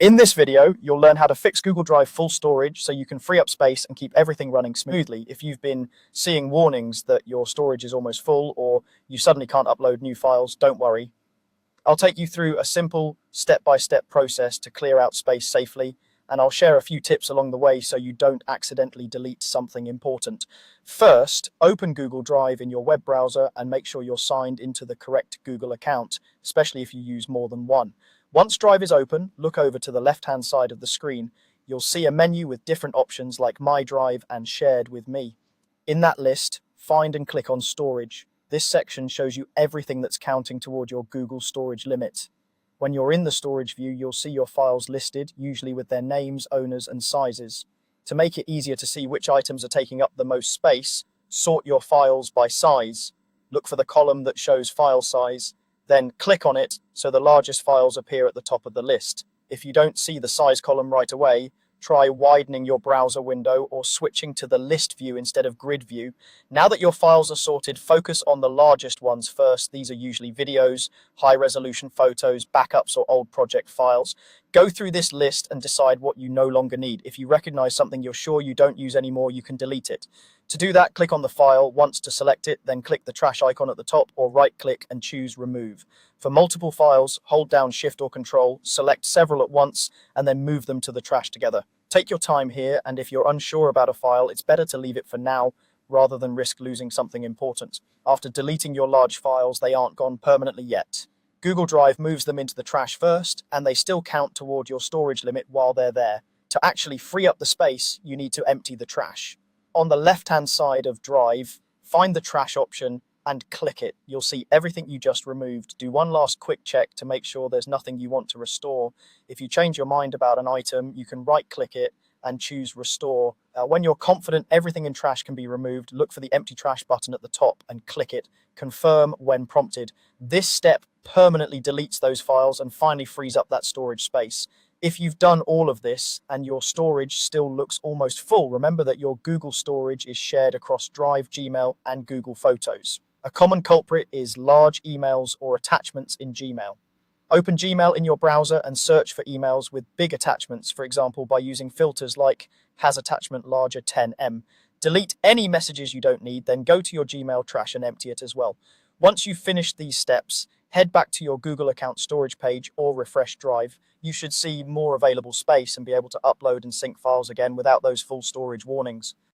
In this video, you'll learn how to fix Google Drive full storage so you can free up space and keep everything running smoothly. If you've been seeing warnings that your storage is almost full or you suddenly can't upload new files, don't worry. I'll take you through a simple step-by-step process to clear out space safely, and I'll share a few tips along the way so you don't accidentally delete something important. First, open Google Drive in your web browser and make sure you're signed into the correct Google account, especially if you use more than one. Once Drive is open, look over to the left-hand side of the screen. You'll see a menu with different options like My Drive and Shared with Me. In that list, find and click on Storage. This section shows you everything that's counting toward your Google storage limit. When you're in the storage view, you'll see your files listed, usually with their names, owners, and sizes. To make it easier to see which items are taking up the most space, sort your files by size. Look for the column that shows file size, then click on it so the largest files appear at the top of the list. If you don't see the size column right away, try widening your browser window or switching to the list view instead of grid view. Now that your files are sorted, focus on the largest ones first. These are usually videos, high-resolution photos, backups, or old project files. Go through this list and decide what you no longer need. If you recognize something you're sure you don't use anymore, you can delete it. To do that, click on the file once to select it, then click the trash icon at the top or right-click and choose Remove. For multiple files, hold down Shift or Control, select several at once, and then move them to the trash together. Take your time here, and if you're unsure about a file, it's better to leave it for now rather than risk losing something important. After deleting your large files, they aren't gone permanently yet. Google Drive moves them into the trash first, and they still count toward your storage limit while they're there. To actually free up the space, you need to empty the trash. On the left-hand side of Drive, find the trash option and click it. You'll see everything you just removed. Do one last quick check to make sure there's nothing you want to restore. If you change your mind about an item, you can right-click it and choose Restore. When you're confident everything in trash can be removed, look for the empty trash button at the top and click it. Confirm when prompted. This step permanently deletes those files and finally frees up that storage space. If you've done all of this and your storage still looks almost full, remember that your Google storage is shared across Drive, Gmail, and Google Photos. A common culprit is large emails or attachments in Gmail. Open Gmail in your browser and search for emails with big attachments, for example, by using filters like Has Attachment Larger 10M. Delete any messages you don't need, then go to your Gmail trash and empty it as well. Once you've finished these steps, head back to your Google account storage page or refresh Drive. You should see more available space and be able to upload and sync files again without those full storage warnings.